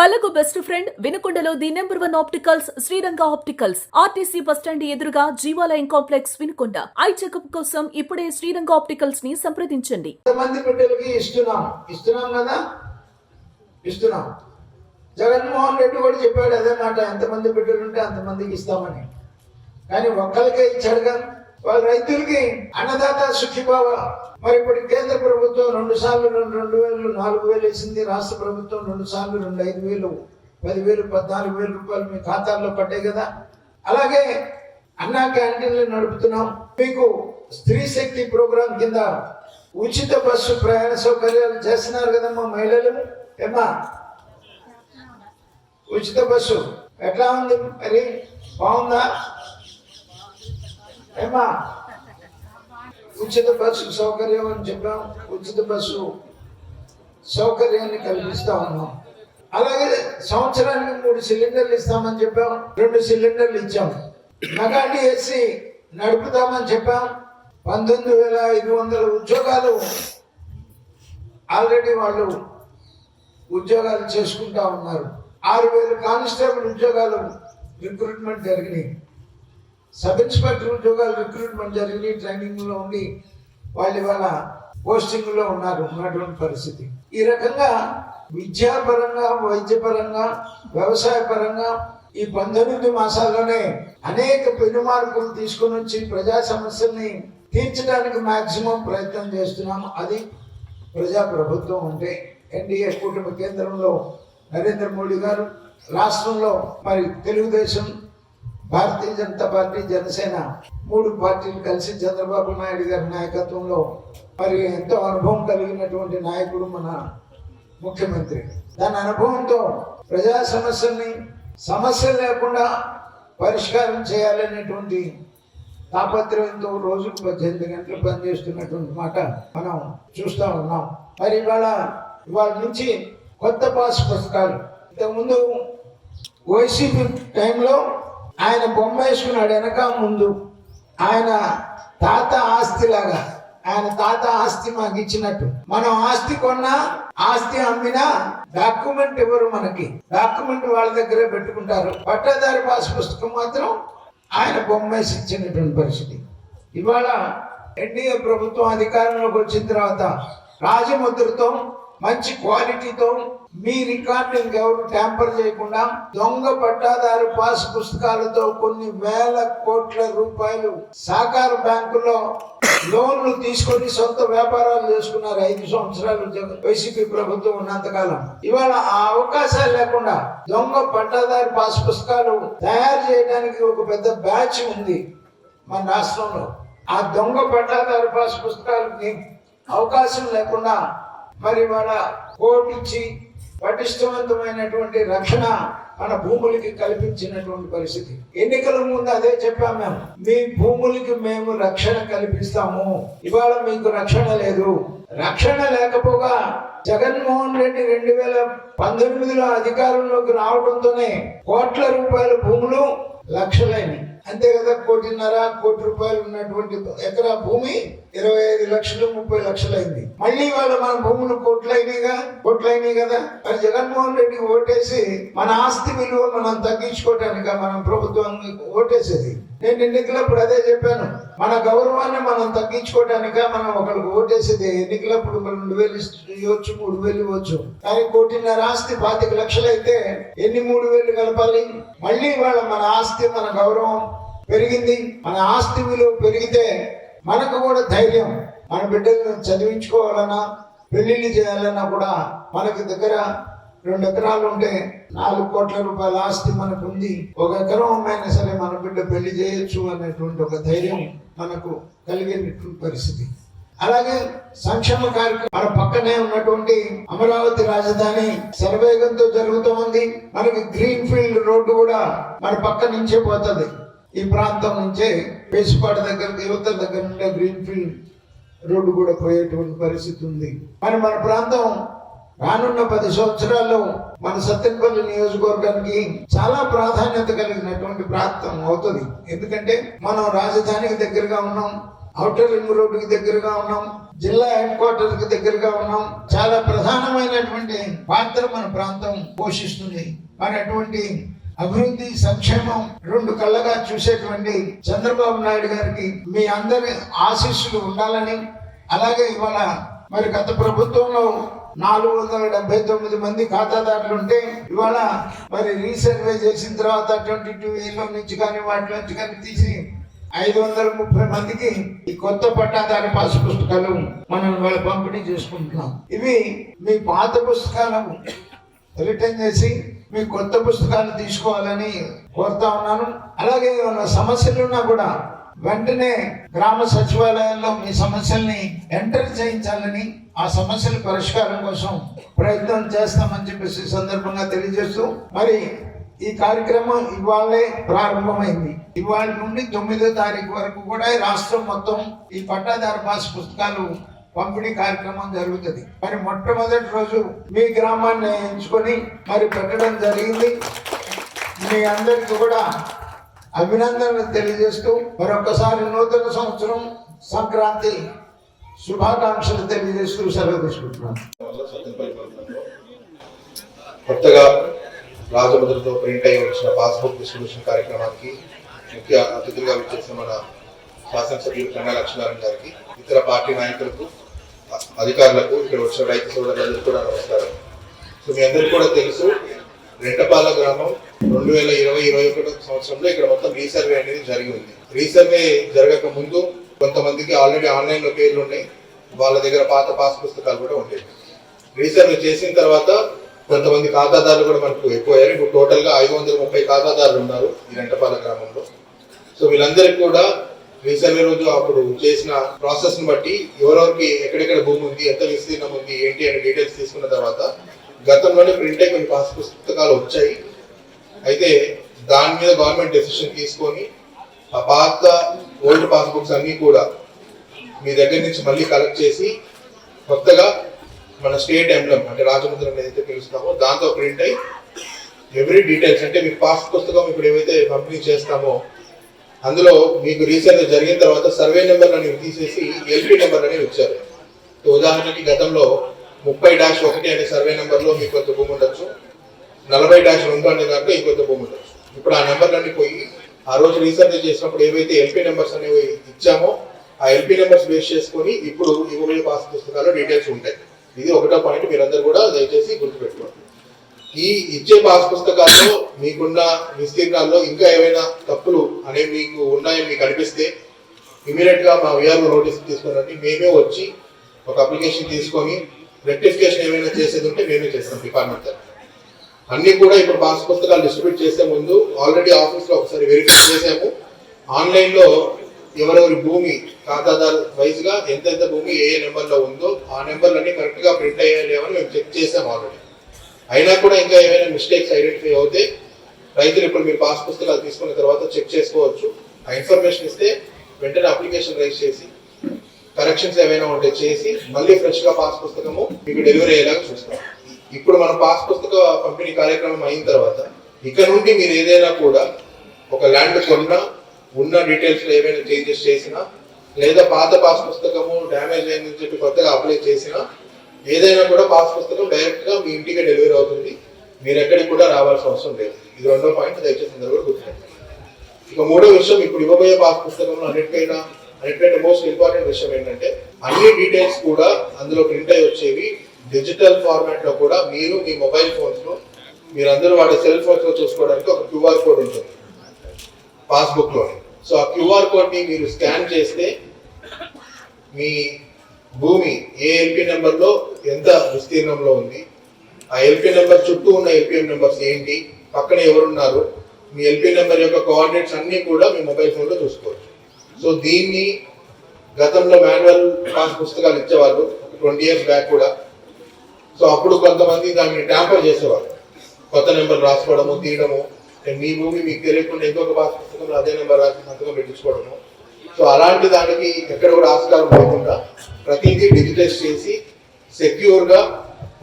కళ్ళకు best friend వినుకొండలో the number 1 opticals Sriranga opticals RTC bus stand ఎదురుగా Jeevalayam complex Vinukonda. Eye checkup కోసం ఇప్పుడే శ్రీరంగ ఆప్టికల్స్ ని సంప్రదించండి. ఎంతమంది బిడ్డలకి ఇస్తున్నాం కదా, ఇస్తున్నాం. జగన్మోహన్ రెడ్డి కూడా చెప్పాడు అదే మాట, ఎంతమంది బిడ్డలు ఉంటే అంతమందికి ఇస్తామని. కానీ ఒక్కరికే ఇచ్చాడు కదా. వాళ్ళ రైతులకి అన్నదాత సుఖీభావ. మరి ఇప్పుడు కేంద్ర ప్రభుత్వం 2 సార్లు 2,000 4,000 వేసింది, రాష్ట్ర ప్రభుత్వం 2 సార్లు 5,000 10,000 14,000 రూపాయలు మీ ఖాతాల్లో పడ్డాయి కదా. అలాగే అన్నా క్యాంటీన్లు నడుపుతున్నాం. మీకు స్త్రీ శక్తి ప్రోగ్రాం కింద ఉచిత బస్సు ప్రయాణ సౌకర్యాలు చేస్తున్నారు కదమ్మా మహిళలు. ఏమా ఉచిత బస్సు ఎట్లా ఉంది, మరి బాగుందా? ఏమా ఉచిత బస్సు సౌకర్యం అని చెప్పాం, ఉచిత బస్సు సౌకర్యాన్ని కల్పిస్తా ఉన్నాం. అలాగే సంవత్సరానికి 3 సిలిండర్లు ఇస్తామని చెప్పాం, 2 సిలిండర్లు ఇచ్చాం. నగాటి వేసి నడుపుతామని చెప్పాం. 19,500 ఉద్యోగాలు ఆల్రెడీ వాళ్ళు ఉద్యోగాలు చేసుకుంటా ఉన్నారు. 6,000 కానిస్టేబుల్ ఉద్యోగాలు రిక్రూట్మెంట్ జరిగినాయి. సబ్ ఇన్స్పెక్టర్ ఉద్యోగాలు రిక్రూట్మెంట్ జరిగి ట్రైనింగ్లో ఉండి వాళ్ళు ఇవాళ పోస్టింగ్లో ఉన్నటువంటి పరిస్థితి. ఈ రకంగా విద్యాపరంగా, వైద్యపరంగా, వ్యవసాయ పరంగా ఈ 19 మాసాల్లోనే అనేక పెనుమార్పులు తీసుకుని వచ్చి ప్రజా సమస్యల్ని తీర్చడానికి మాక్సిమం ప్రయత్నం చేస్తున్నాము. అది ప్రజా ప్రభుత్వం ఉంటే. ఎన్డీఏ కూటమి కేంద్రంలో నరేంద్ర మోడీ గారు, రాష్ట్రంలో మరి తెలుగుదేశం, భారతీయ జనతా పార్టీ, జనసేన 3 పార్టీలు కలిసి చంద్రబాబు నాయుడు గారి నాయకత్వంలో మరి ఎంతో అనుభవం కలిగినటువంటి నాయకుడు మన ముఖ్యమంత్రి. దాని అనుభవంతో ప్రజా సమస్యలు లేకుండా పరిష్కారం చేయాలనేటువంటి తాపత్రయంతో రోజుకు 18 గంటలు పనిచేస్తున్నటువంటి మాట మనం చూస్తూ ఉన్నాం. మరి ఇవాళ నుంచి కొత్త పాస్ పుస్తకాలు. ఇంతకుముందు వైసీపీ టైంలో ఆయన బొమ్మ వేసుకున్నాడు వెనక ముందు. ఆయన తాత ఆస్తిలాగా, ఆయన తాత ఆస్తి మాకు ఇచ్చినట్టు. మనం ఆస్తి కొన్నా, ఆస్తి అమ్మినా డాక్యుమెంట్ ఎవరు మనకి, డాక్యుమెంట్ వాళ్ళ దగ్గరే పెట్టుకుంటారు. పట్టాదారి పాస్ పుస్తకం మాత్రం ఆయన బొమ్మ వేసి ఇచ్చినటువంటి పరిస్థితి. ఇవాళ ఎన్డీఏ ప్రభుత్వం అధికారంలోకి వచ్చిన తర్వాత రాజముద్రతో మంచి క్వాలిటీతో మీ రికార్డు ఇంకెవరు ట్యాంపర్ చేయకుండా దొంగ పట్టాదారు పాస్ పుస్తకాలతో కొన్ని వేల కోట్ల రూపాయలు సహకార బ్యాంకుల్లో లోన్లు తీసుకొని సొంత వ్యాపారాలు చేసుకున్నారు 5 సంవత్సరాలు వైసీపీ ప్రభుత్వం ఉన్నంతకాలం. ఇవాళ ఆ అవకాశాలు లేకుండా దొంగ పట్టాదారు పాస్ పుస్తకాలు తయారు చేయడానికి ఒక పెద్ద బ్యాచ్ ఉంది మన రాష్ట్రంలో. ఆ దొంగ పట్టాదారు పాస్ పుస్తకాలకి అవకాశం లేకుండా మరి వాళ్ళ కోర్టు ఇచ్చి పటిష్టవంతమైనటువంటి రక్షణ మన భూములకి కల్పించినటువంటి పరిస్థితి. ఎన్నికల ముందు అదే చెప్పాము మేము, మీ భూములకి మేము రక్షణ కల్పిస్తాము. ఇవాళ మీకు రక్షణ లేదు. రక్షణ లేకపోగా జగన్మోహన్ రెడ్డి 2019లో అధికారంలోకి రావడంతోనే కోట్ల రూపాయల భూములు లక్షలైనవి. అంతే కదా, 1.5 కోటి రూపాయలు ఉన్నటువంటి ఎకరా భూమి 25 లక్షలు 30 లక్షలు అయింది. మళ్ళీ వాళ్ళ మన భూములు కోట్లయినాయి కదా. మరి జగన్మోహన్ రెడ్డి ఓటేసి మన ఆస్తి విలువ మనం తగ్గించుకోవటానిక మనం ప్రభుత్వానికి ఓటేసేది. నేను ఎన్నికలప్పుడు అదే చెప్పాను, మన గౌరవాన్ని మనం తగ్గించుకోవటానిక మనం ఒకరికి ఓటేసేది. ఎన్నికలప్పుడు 2,000 ఇవ్వచ్చు, 3,000 ఇవ్వచ్చు. కానీ 1.5 ఆస్తి 25 లక్షలు అయితే ఎన్ని 3,000 కలపాలి? మళ్ళీ వాళ్ళ మన ఆస్తి, మన గౌరవం పెరిగింది. మన ఆస్తి విలువ పెరిగితే మనకు కూడా ధైర్యం. మన బిడ్డలను చదివించుకోవాలన్నా, పెళ్లిళ్ళు చేయాలన్నా కూడా మనకి దగ్గర 2 ఎకరాలు ఉంటే 4 కోట్ల రూపాయల ఆస్తి మనకు ఉంది. 1 ఎకరం అమ్మైనా సరే మన బిడ్డ పెళ్లి చేయొచ్చు అనేటువంటి ఒక ధైర్యం మనకు కలిగేటువంటి పరిస్థితి. అలాగే సంక్షేమ కార్యక్రమం మన పక్కనే ఉన్నటువంటి అమరావతి రాజధాని శరవేగంతో జరుగుతూ ఉంది. మనకి గ్రీన్ ఫీల్డ్ రోడ్డు కూడా మన పక్క నుంచే పోతుంది. ఈ ప్రాంతం నుంచే పేసుపాటి దగ్గర, యువతల దగ్గర నుండే గ్రీన్ ఫీల్డ్ రోడ్డు కూడా పోయేటువంటి పరిస్థితి ఉంది. మన ప్రాంతం రానున్న 10 సంవత్సరాల్లో మన సత్తెనపల్లి నియోజకవర్గానికి చాలా ప్రాధాన్యత కలిగినటువంటి ప్రాంతం అవుతుంది. ఎందుకంటే మనం రాజధానికి దగ్గరగా ఉన్నాం. ఔటర్ రింగ్ రోడ్డుకి దగ్గరగా ఉన్నాం, జిల్లా హెడ్ క్వార్టర్ కి దగ్గరగా ఉన్నాం. చాలా ప్రధానమైనటువంటి పాత్ర మన ప్రాంతం పోషిస్తుంది. మరి అటువంటి అభివృద్ధి సంక్షేమం రెండు కళ్ళగా చూసేటువంటి చంద్రబాబు నాయుడు గారికి మీ అందరి ఆశీస్సులు ఉండాలని, అలాగే ఇవాళ మరి గత ప్రభుత్వంలో 479 మంది ఖాతాదారులు ఉంటే ఇవాళ మరి రీసర్వే చేసిన తర్వాత 22A నుంచి కానీ వాటి నుంచి కానీ తీసి 530 మందికి ఈ కొత్త పట్టాదారు పాస్ పుస్తకాలు మనం ఇవాళ పంపిణీ చేసుకుంటున్నాం. ఇవి మీ పాత పుస్తకాలు రిటర్న్ చేసి మీ కొత్త పుస్తకాలు తీసుకోవాలని కోరుతా ఉన్నాను. అలాగే ఏమైనా సమస్యలు ఉన్నా కూడా వెంటనే గ్రామ సచివాలయంలో మీ సమస్యల్ని ఎంటర్ చేయించాలని, ఆ సమస్యల పరిష్కారం కోసం ప్రయత్నం చేస్తామని చెప్పేసి సందర్భంగా తెలియజేస్తూ, మరి ఈ కార్యక్రమం ఇవాళే ప్రారంభమైంది. ఇవాళ నుండి 9వ తారీఖు వరకు కూడా రాష్ట్రం మొత్తం ఈ పట్టాదారు పాస్ పుస్తకాలు పంపిణీ కార్యక్రమం జరుగుతుంది. మరి మొట్టమొదటి రోజు మీ గ్రామాన్ని ఎంచుకొని మరి పెట్టడం జరిగింది. మీ అందరికీ కూడా అభినందనలు తెలియజేస్తూ మరొకసారి నూతన సంవత్సరం సంక్రాంతి శుభాకాంక్షలు తెలియజేస్తూ సెలవు తీసుకుంటున్నాను. కొత్తగా రాజముద్రతో ప్రింట్ అయి వచ్చిన పాస్బుక్ డిస్ట్రిబ్యూషన్ కార్యక్రమానికి ముఖ్య అతిథులుగా విచ్చేసిన మన శాసనసభ్యులు కన్నా లక్ష్మీనారాయణ గారికి, ఇతర పార్టీ నాయకులకు, అధికారులకు, ఇక్కడ వచ్చిన రైతు సోదరులందరూ కూడా నమస్కారం. సో మీ అందరికీ కూడా తెలుసు, రెంటపాల గ్రామం 2020-21 సంవత్సరంలో ఇక్కడ మొత్తం రీసర్వే అనేది జరిగి ఉంది. రీసర్వే జరగక ముందు కొంతమందికి ఆల్రెడీ ఆన్లైన్లో పేర్లు ఉన్నాయి, వాళ్ళ దగ్గర పాత పాస్ పుస్తకాలు కూడా ఉండేవి. రీసర్వే చేసిన తర్వాత కొంతమంది ఖాతాదారులు కూడా మనకు ఎక్కువయ్యారు. ఇప్పుడు టోటల్గా 530 ఖాతాదారులు ఉన్నారు ఈ రెంటపాల గ్రామంలో. సో వీళ్ళందరికీ కూడా రీసర్వే రోజు అప్పుడు చేసిన ప్రాసెస్ ని బట్టి ఎవరెవరికి ఎక్కడెక్కడ భూమి ఉంది, ఎంత విస్తీర్ణం ఉంది, ఏంటి అనే డీటెయిల్స్ తీసుకున్న తర్వాత గతంలోనే ప్రింట్ అయి కొన్ని పాస్ పుస్తకాలు వచ్చాయి. అయితే దాని మీద గవర్నమెంట్ డెసిషన్ తీసుకొని ఆ పాత ఓల్డ్ పాస్బుక్స్ అన్ని కూడా మీ దగ్గర నుంచి మళ్ళీ కలెక్ట్ చేసి కొత్తగా మన స్టేట్ ఎంబ్లమ్ అంటే రాజముద్ర ఏదైతే పిలుస్తామో దాంతో ప్రింట్ అయి ఎవ్రీ డీటెయిల్స్ అంటే మీకు పాస్ పుస్తకం ఇప్పుడు ఏవైతే పంపిణీ చేస్తామో అందులో మీకు రీసర్వే జరిగిన తర్వాత సర్వే నెంబర్ అనేవి తీసేసి ఎల్పీ నెంబర్ అనేవి ఇచ్చారు. ఉదాహరణకి గతంలో 30-1 అనే సర్వే నెంబర్లో మీకు కొంత భూమి ఉండొచ్చు, 40-2 అనే దాంట్లో ఇంకొంత భూమి ఉండొచ్చు. ఇప్పుడు ఆ నెంబర్లన్నీ పోయి ఆ రోజు రీసర్వే చేసినప్పుడు ఏవైతే ఎల్పీ నెంబర్స్ అనేవి ఇచ్చామో ఆ ఎల్పీ నెంబర్స్ బేస్ చేసుకొని ఇప్పుడు ఇవ్వబోయే పాస్ పుస్తకాల్లో డీటెయిల్స్ ఉంటాయి. ఇది ఒకటో పాయింట్, మీరందరూ కూడా దయచేసి గుర్తుపెట్టుకోండి. ఈ ఇచ్చే పాస్ పుస్తకాల్లో మీకున్న విస్తీర్ణాల్లో ఇంకా ఏమైనా తప్పులు అనేవి మీకు ఉన్నాయని మీకు అనిపిస్తే ఇమీడియట్ గా మా విఆర్ఓ నోటీస్ తీసుకుని మేమే వచ్చి ఒక అప్లికేషన్ తీసుకొని రెక్టిఫికేషన్ ఏమైనా చేసేది ఉంటే మేమే చేస్తాం డిపార్ట్మెంట్. అన్ని కూడా ఇప్పుడు పాస్ పుస్తకాలు డిస్ట్రిబ్యూట్ చేసే ముందు ఆల్రెడీ ఆఫీస్ లో ఒకసారి వెరిఫై చేసాము. ఆన్లైన్ లో ఎవరెవరి భూమి ఖాతాదారు వైజ్ గా ఎంతెంత భూమి ఏ నెంబర్ లో ఉందో ఆ నెంబర్లన్నీ కరెక్ట్ గా ప్రింట్ అయ్యాలేమని మేము చెక్ చేసాం ఆల్రెడీ. అయినా కూడా ఇంకా ఏమైనా మిస్టేక్స్ ఐడెంటిఫై అవుతే రైతులు ఇప్పుడు మీరు పాస్ పుస్తకాలు తీసుకున్న తర్వాత చెక్ చేసుకోవచ్చు. ఆ ఇన్ఫర్మేషన్ ఇస్తే వెంటనే అప్లికేషన్ రైజ్ చేసి కరెక్షన్స్ ఏమైనా ఉంటే చేసి మళ్ళీ ఫ్రెష్ గా పాస్ పుస్తకము మీకు డెలివరీ అయ్యేలాగా చూస్తాం. ఇప్పుడు మన పాస్ పుస్తక పంపిణీ కార్యక్రమం అయిన తర్వాత ఇక్కడ నుండి మీరు ఏదైనా కూడా ఒక ల్యాండ్ కొన్నా ఉన్న డీటెయిల్స్ లో ఏమైనా చేంజెస్ చేసినా లేదా పాత పాస్ పుస్తకము డ్యామేజ్ అయిందని చెప్పి కొత్తగా అప్లై చేసినా ఏదైనా కూడా పాస్ పుస్తకం డైరెక్ట్ గా మీ ఇంటికి డెలివరీ అవుతుంది. మీరు ఎక్కడికి కూడా రావాల్సిన అవసరం లేదు. ఇది రెండో పాయింట్, దయచేసి అందరూ కూడా గుర్తుపెట్టుకోండి. ఇక మూడో విషయం, ఇప్పుడు ఇవ్వబోయే పాస్ పుస్తకంలో అన్నిటికంటే మోస్ట్ ఇంపార్టెంట్ విషయం ఏంటంటే అన్ని డీటెయిల్స్ కూడా అందులో ప్రింట్ అయి వచ్చేవి డిజిటల్ ఫార్మాట్ లో కూడా మీరు మీ మొబైల్ ఫోన్స్ లో మీరు అందరూ వాడే సెల్ ఫోన్స్ లో చూసుకోవడానికి ఒక క్యూఆర్ కోడ్ ఉంటుంది పాస్బుక్ లో. సో ఆ క్యూఆర్ కోడ్ ని మీరు స్కాన్ చేస్తే మీ భూమి ఏ ఎల్పీ నెంబర్ లో ఎంత విస్తీర్ణంలో ఉంది, ఆ ఎల్పీ నెంబర్ చుట్టూ ఉన్న ఎల్పిఎం నెంబర్స్ ఏంటి, పక్కన ఎవరున్నారు, మీ ఎల్పీ నెంబర్ యొక్క కోఆర్డినేట్స్ అన్ని కూడా మీ మొబైల్ ఫోన్ లో చూసుకోవచ్చు. సో దీన్ని గతంలో మాన్యువల్ పాస్ పుస్తకాలు ఇచ్చేవాళ్ళు 20 years బ్యాక్ కూడా. సో అప్పుడు కొంతమంది దాన్ని ట్యాంపర్ చేసేవాళ్ళు, కొత్త నెంబర్ రాసుకోవడము తీయడము, మీ భూమి మీకు తెలియకుండా ఇంకొక పాస్ పుస్తకంలో అదే నెంబర్ రాసి సంతకం పెట్టించుకోవడము. సో అలాంటి దానికి ఎక్కడ కూడా ఆస్కారం లేకుండా ప్రతిదీ డిజిటైజ్ చేసి సెక్యూర్ గా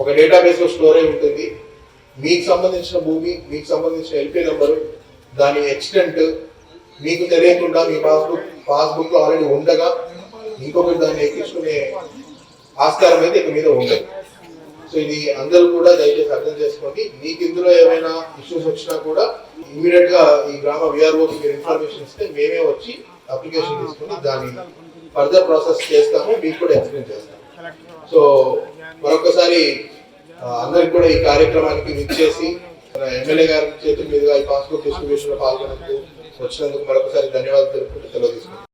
ఒక డేటాబేస్ లో స్టోర్ అయి ఉంటుంది. మీకు సంబంధించిన భూమి, మీకు సంబంధించిన ఎల్పీ నెంబరు, దాని ఎక్స్టెంట్ మీకు తెలియకుండా మీ పాస్బుక్ లో ఆల్రెడీ ఉండగా ఇంకొకటి దాన్ని ఎక్కించుకునే ఆస్కారం అయితే ఇక మీద ఉండదు. సో ఇది అందరూ కూడా దయచేసి అర్థం చేసుకోండి. మీకు ఇందులో ఏమైనా ఇష్యూస్ వచ్చినా కూడా ఇమీడియట్ గా ఈ గ్రామ విఆర్ఓకి మీరు ఇన్ఫర్మేషన్ ఇస్తే మేమే వచ్చి అప్లికేషన్ తీసుకుని దాన్ని ఫర్దర్ ప్రాసెస్ చేస్తాము, మీకు కూడా ఎక్స్ప్లెయిన్ చేస్తాము. సో మరొకసారి అందరికి కూడా ఈ కార్యక్రమానికి విచ్చేసి ఎమ్మెల్యే గారి చేతుల మీదుగా ఈ పాస్బుక్ డిస్ట్రిబ్యూషన్ లో పాల్గొనందుకు వచ్చినందుకు మరొకసారి ధన్యవాదాలు తెలుపుకుంటూ సెలవు తీసుకుంటాం.